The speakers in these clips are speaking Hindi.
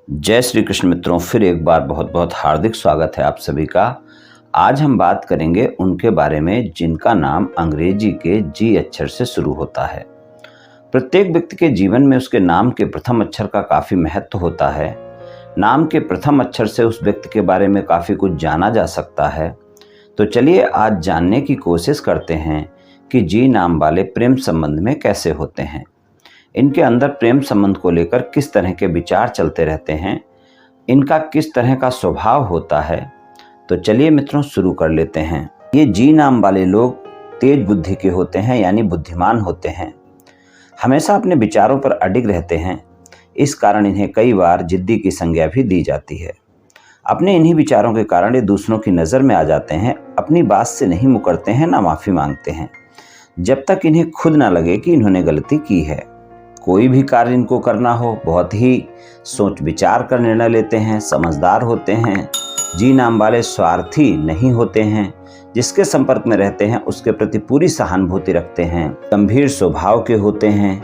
जय श्री कृष्ण मित्रों, फिर एक बार बहुत बहुत हार्दिक स्वागत है आप सभी का। आज हम बात करेंगे उनके बारे में जिनका नाम अंग्रेजी के जी अक्षर से शुरू होता है। प्रत्येक व्यक्ति के जीवन में उसके नाम के प्रथम अक्षर का काफ़ी महत्व होता है। नाम के प्रथम अक्षर से उस व्यक्ति के बारे में काफ़ी कुछ जाना जा सकता है। तो चलिए आज जानने की कोशिश करते हैं कि जी नाम वाले प्रेम संबंध में कैसे होते हैं, इनके अंदर प्रेम संबंध को लेकर किस तरह के विचार चलते रहते हैं, इनका किस तरह का स्वभाव होता है। तो चलिए मित्रों शुरू कर लेते हैं। ये जी नाम वाले लोग तेज बुद्धि के होते हैं, यानी बुद्धिमान होते हैं। हमेशा अपने विचारों पर अडिग रहते हैं। इस कारण इन्हें कई बार जिद्दी की संज्ञा भी दी जाती है। अपने इन्हीं विचारों के कारण ये दूसरों की नज़र में आ जाते हैं। अपनी बात से नहीं मुकरते हैं, ना माफ़ी मांगते हैं, जब तक इन्हें खुद ना लगे कि इन्होंने गलती की है। कोई भी कार्य इनको करना हो, बहुत ही सोच विचार कर निर्णय लेते हैं, समझदार होते हैं। जी नाम वाले स्वार्थी नहीं होते हैं। जिसके संपर्क में रहते हैं उसके प्रति पूरी सहानुभूति रखते हैं। गंभीर स्वभाव के होते हैं।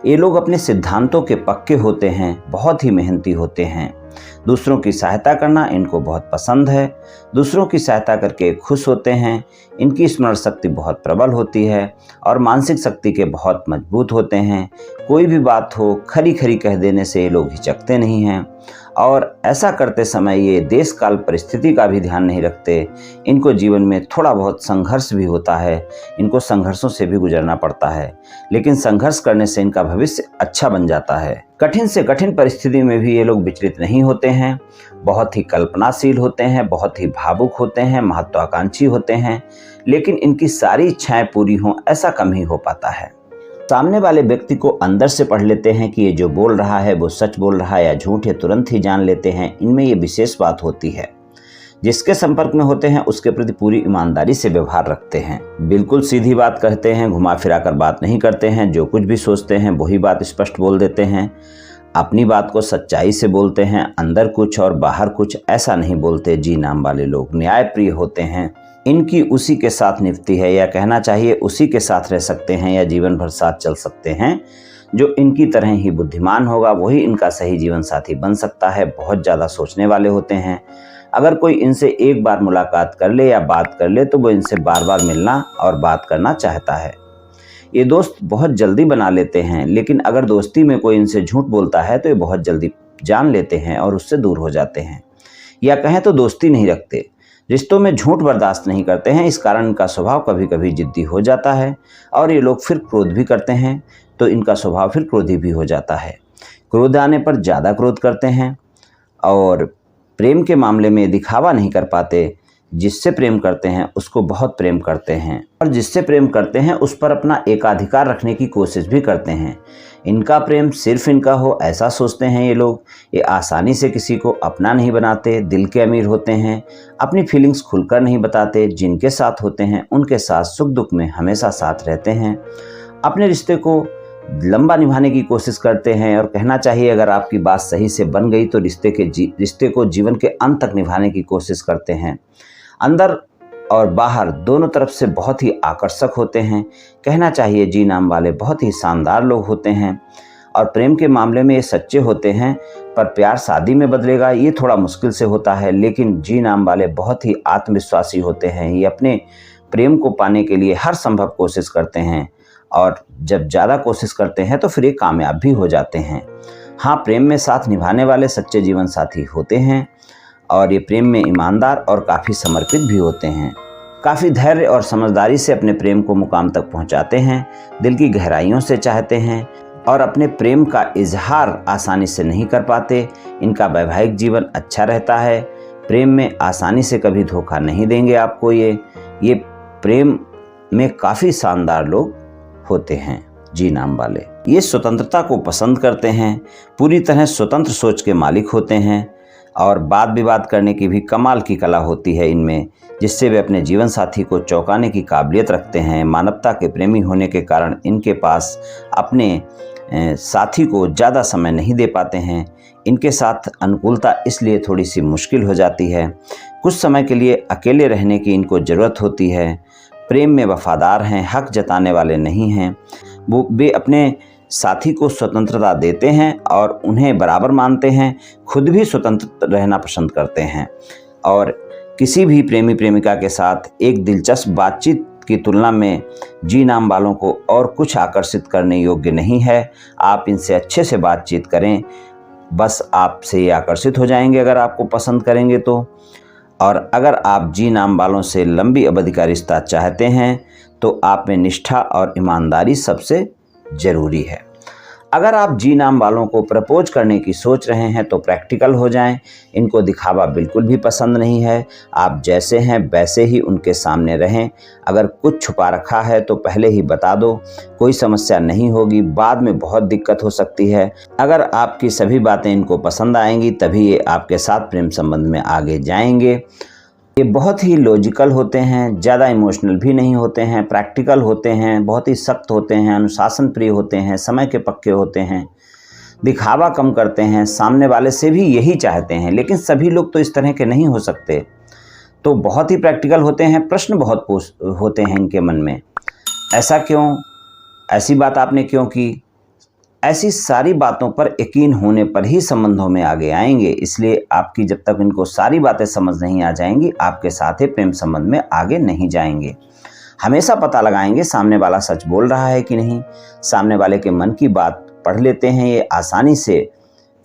ये लोग अपने सिद्धांतों के पक्के होते हैं, बहुत ही मेहनती होते हैं। दूसरों की सहायता करना इनको बहुत पसंद है। दूसरों की सहायता करके खुश होते हैं। इनकी स्मरण शक्ति बहुत प्रबल होती है और मानसिक शक्ति के बहुत मजबूत होते हैं। कोई भी बात हो खरी खरी कह देने से ये लोग हिचकते नहीं हैं और ऐसा करते समय ये देश काल परिस्थिति का भी ध्यान नहीं रखते। इनको जीवन में थोड़ा बहुत संघर्ष भी होता है, इनको संघर्षों से भी गुजरना पड़ता है, लेकिन संघर्ष करने से इनका भविष्य अच्छा बन जाता है। कठिन से कठिन परिस्थिति में भी ये लोग विचलित नहीं होते हैं। बहुत ही कल्पनाशील होते हैं, बहुत ही भावुक होते हैं, महत्वाकांक्षी होते हैं, लेकिन इनकी सारी इच्छाएं पूरी हों ऐसा कम ही हो पाता है। सामने वाले व्यक्ति को अंदर से पढ़ लेते हैं कि ये जो बोल रहा है वो सच बोल रहा है या झूठ है, तुरंत ही जान लेते हैं। इनमें ये विशेष बात होती है। जिसके संपर्क में होते हैं उसके प्रति पूरी ईमानदारी से व्यवहार रखते हैं। बिल्कुल सीधी बात कहते हैं, घुमा फिरा कर बात नहीं करते हैं। जो कुछ भी सोचते हैं वही बात स्पष्ट बोल देते हैं। अपनी बात को सच्चाई से बोलते हैं, अंदर कुछ और बाहर कुछ ऐसा नहीं बोलते। जी नाम वाले लोग न्यायप्रिय होते हैं। इनकी उसी के साथ निभती है, या कहना चाहिए उसी के साथ रह सकते हैं या जीवन भर साथ चल सकते हैं। जो इनकी तरह ही बुद्धिमान होगा वही इनका सही जीवन साथी बन सकता है। बहुत ज़्यादा सोचने वाले होते हैं। अगर कोई इनसे एक बार मुलाकात कर ले या बात कर ले तो वो इनसे बार बार मिलना और बात करना चाहता है। ये दोस्त बहुत जल्दी बना लेते हैं, लेकिन अगर दोस्ती में कोई इनसे झूठ बोलता है तो ये बहुत जल्दी जान लेते हैं और उससे दूर हो जाते हैं, या कहें तो दोस्ती नहीं रखते। रिश्तों में झूठ बर्दाश्त नहीं करते हैं। इस कारण इनका स्वभाव कभी कभी जिद्दी हो जाता है और ये लोग फिर क्रोध भी करते हैं तो इनका स्वभाव फिर क्रोधी भी हो जाता है। क्रोध आने पर ज़्यादा क्रोध करते हैं और प्रेम के मामले में दिखावा नहीं कर पाते। जिससे प्रेम करते हैं उसको बहुत प्रेम करते हैं और जिससे प्रेम करते हैं उस पर अपना एकाधिकार रखने की कोशिश भी करते हैं। इनका प्रेम सिर्फ इनका हो ऐसा सोचते हैं ये लोग। ये आसानी से किसी को अपना नहीं बनाते। दिल के अमीर होते हैं। अपनी फीलिंग्स खुलकर नहीं बताते। जिनके साथ होते हैं उनके साथ सुख दुख में हमेशा साथ रहते हैं। अपने रिश्ते को लंबा निभाने की कोशिश करते हैं और कहना चाहिए अगर आपकी बात सही से बन गई तो रिश्ते को जीवन के अंत तक निभाने की कोशिश करते हैं। अंदर और बाहर दोनों तरफ से बहुत ही आकर्षक होते हैं। कहना चाहिए जी नाम वाले बहुत ही शानदार लोग होते हैं और प्रेम के मामले में ये सच्चे होते हैं। पर प्यार शादी में बदलेगा ये थोड़ा मुश्किल से होता है, लेकिन जी नाम वाले बहुत ही आत्मविश्वासी होते हैं। ये अपने प्रेम को पाने के लिए हर संभव कोशिश करते हैं और जब ज़्यादा कोशिश करते हैं तो फिर ये कामयाब भी हो जाते हैं। हाँ, प्रेम में साथ निभाने वाले सच्चे जीवन साथी होते हैं और ये प्रेम में ईमानदार और काफ़ी समर्पित भी होते हैं। काफ़ी धैर्य और समझदारी से अपने प्रेम को मुकाम तक पहुंचाते हैं। दिल की गहराइयों से चाहते हैं और अपने प्रेम का इजहार आसानी से नहीं कर पाते। इनका वैवाहिक जीवन अच्छा रहता है। प्रेम में आसानी से कभी धोखा नहीं देंगे आपको। ये प्रेम में काफ़ी शानदार लोग होते हैं जी नाम वाले। ये स्वतंत्रता को पसंद करते हैं। पूरी तरह स्वतंत्र सोच के मालिक होते हैं और वाद विवाद करने की भी कमाल की कला होती है इनमें, जिससे वे अपने जीवन साथी को चौंकाने की काबिलियत रखते हैं। मानवता के प्रेमी होने के कारण इनके पास अपने साथी को ज़्यादा समय नहीं दे पाते हैं। इनके साथ अनुकूलता इसलिए थोड़ी सी मुश्किल हो जाती है। कुछ समय के लिए अकेले रहने की इनको ज़रूरत होती है। प्रेम में वफादार हैं, हक जताने वाले नहीं हैं। वे अपने साथी को स्वतंत्रता देते हैं और उन्हें बराबर मानते हैं, खुद भी स्वतंत्र रहना पसंद करते हैं और किसी भी प्रेमी प्रेमिका के साथ एक दिलचस्प बातचीत की तुलना में जी नाम वालों को और कुछ आकर्षित करने योग्य नहीं है। आप इनसे अच्छे से बातचीत करें, बस आपसे ये आकर्षित हो जाएंगे अगर आपको पसंद करेंगे तो। और अगर आप जी नाम वालों से लंबी अवधि का रिश्ता चाहते हैं तो आप में निष्ठा और ईमानदारी सबसे ज़रूरी है। अगर आप जी नाम वालों को प्रपोज करने की सोच रहे हैं तो प्रैक्टिकल हो जाएं। इनको दिखावा बिल्कुल भी पसंद नहीं है। आप जैसे हैं वैसे ही उनके सामने रहें। अगर कुछ छुपा रखा है तो पहले ही बता दो, कोई समस्या नहीं होगी, बाद में बहुत दिक्कत हो सकती है। अगर आपकी सभी बातें इनको पसंद आएंगी तभी ये आपके साथ प्रेम संबंध में आगे जाएंगे। ये बहुत ही लॉजिकल होते हैं, ज़्यादा इमोशनल भी नहीं होते हैं, प्रैक्टिकल होते हैं, बहुत ही सख्त होते हैं, अनुशासन प्रिय होते हैं, समय के पक्के होते हैं, दिखावा कम करते हैं, सामने वाले से भी यही चाहते हैं, लेकिन सभी लोग तो इस तरह के नहीं हो सकते। तो बहुत ही प्रैक्टिकल होते हैं, प्रश्न बहुत होते हैं इनके मन में, ऐसा क्यों, ऐसी बात आपने क्यों की। ऐसी सारी बातों पर यकीन होने पर ही संबंधों में आगे आएंगे। इसलिए आपकी जब तक इनको सारी बातें समझ नहीं आ जाएंगी, आपके साथ ही प्रेम संबंध में आगे नहीं जाएंगे। हमेशा पता लगाएंगे सामने वाला सच बोल रहा है कि नहीं, सामने वाले के मन की बात पढ़ लेते हैं। ये आसानी से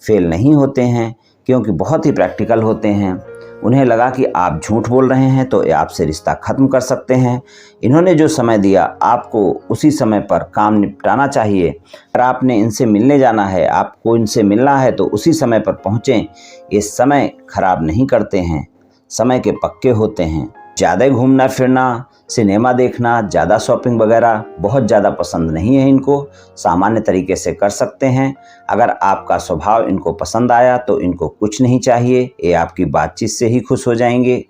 फेल नहीं होते हैं क्योंकि बहुत ही प्रैक्टिकल होते हैं। उन्हें लगा कि आप झूठ बोल रहे हैं तो ये आपसे रिश्ता ख़त्म कर सकते हैं। इन्होंने जो समय दिया आपको उसी समय पर काम निपटाना चाहिए। अगर आपने इनसे मिलने जाना है, आपको इनसे मिलना है तो उसी समय पर पहुँचें। ये समय खराब नहीं करते हैं, समय के पक्के होते हैं। ज़्यादा घूमना फिरना, सिनेमा देखना, ज़्यादा शॉपिंग वगैरह बहुत ज़्यादा पसंद नहीं है इनको, सामान्य तरीके से कर सकते हैं। अगर आपका स्वभाव इनको पसंद आया तो इनको कुछ नहीं चाहिए, ये आपकी बातचीत से ही खुश हो जाएंगे।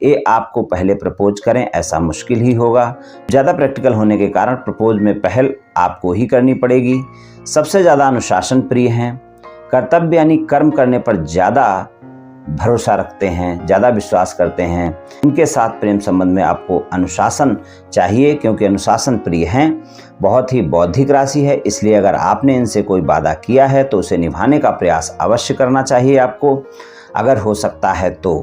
ये आपको पहले प्रपोज करें ऐसा मुश्किल ही होगा। ज़्यादा प्रैक्टिकल होने के कारण प्रपोज में पहल आपको ही करनी पड़ेगी। सबसे ज़्यादा अनुशासन प्रिय हैं, कर्तव्य यानी कर्म करने पर ज़्यादा भरोसा रखते हैं, ज़्यादा विश्वास करते हैं। इनके साथ प्रेम संबंध में आपको अनुशासन चाहिए क्योंकि अनुशासन प्रिय हैं, बहुत ही बौद्धिक राशि है। इसलिए अगर आपने इनसे कोई वादा किया है तो उसे निभाने का प्रयास अवश्य करना चाहिए आपको, अगर हो सकता है तो,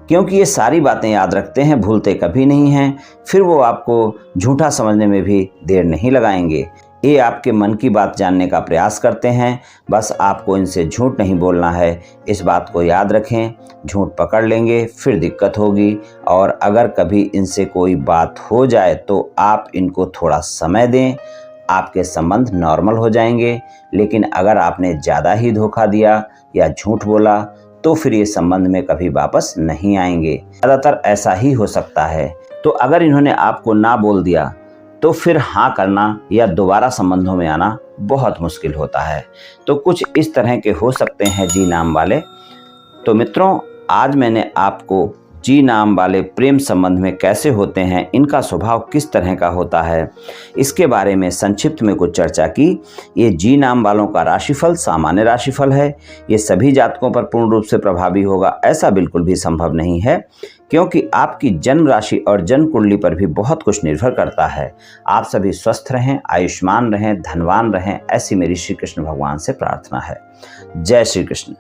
क्योंकि ये सारी बातें याद रखते हैं, भूलते कभी नहीं हैं। फिर वो आपको झूठा समझने में भी देर नहीं लगाएंगे। ये आपके मन की बात जानने का प्रयास करते हैं, बस आपको इनसे झूठ नहीं बोलना है। इस बात को याद रखें, झूठ पकड़ लेंगे फिर दिक्कत होगी। और अगर कभी इनसे कोई बात हो जाए तो आप इनको थोड़ा समय दें, आपके संबंध नॉर्मल हो जाएंगे। लेकिन अगर आपने ज़्यादा ही धोखा दिया या झूठ बोला तो फिर ये संबंध में कभी वापस नहीं आएंगे। ज़्यादातर ऐसा ही हो सकता है। तो अगर इन्होंने आपको ना बोल दिया तो फिर हाँ करना या दोबारा संबंधों में आना बहुत मुश्किल होता है। तो कुछ इस तरह के हो सकते हैं जी नाम वाले। तो मित्रों, आज मैंने आपको जी नाम वाले प्रेम संबंध में कैसे होते हैं, इनका स्वभाव किस तरह का होता है, इसके बारे में संक्षिप्त में कुछ चर्चा की। ये जी नाम वालों का राशिफल सामान्य राशिफल है। ये सभी जातकों पर पूर्ण रूप से प्रभावी होगा ऐसा बिल्कुल भी संभव नहीं है, क्योंकि आपकी जन्म राशि और जन्म कुंडली पर भी बहुत कुछ निर्भर करता है। आप सभी स्वस्थ रहें, आयुष्मान रहें, धनवान रहें, ऐसी मेरी श्री कृष्ण भगवान से प्रार्थना है। जय श्री कृष्ण।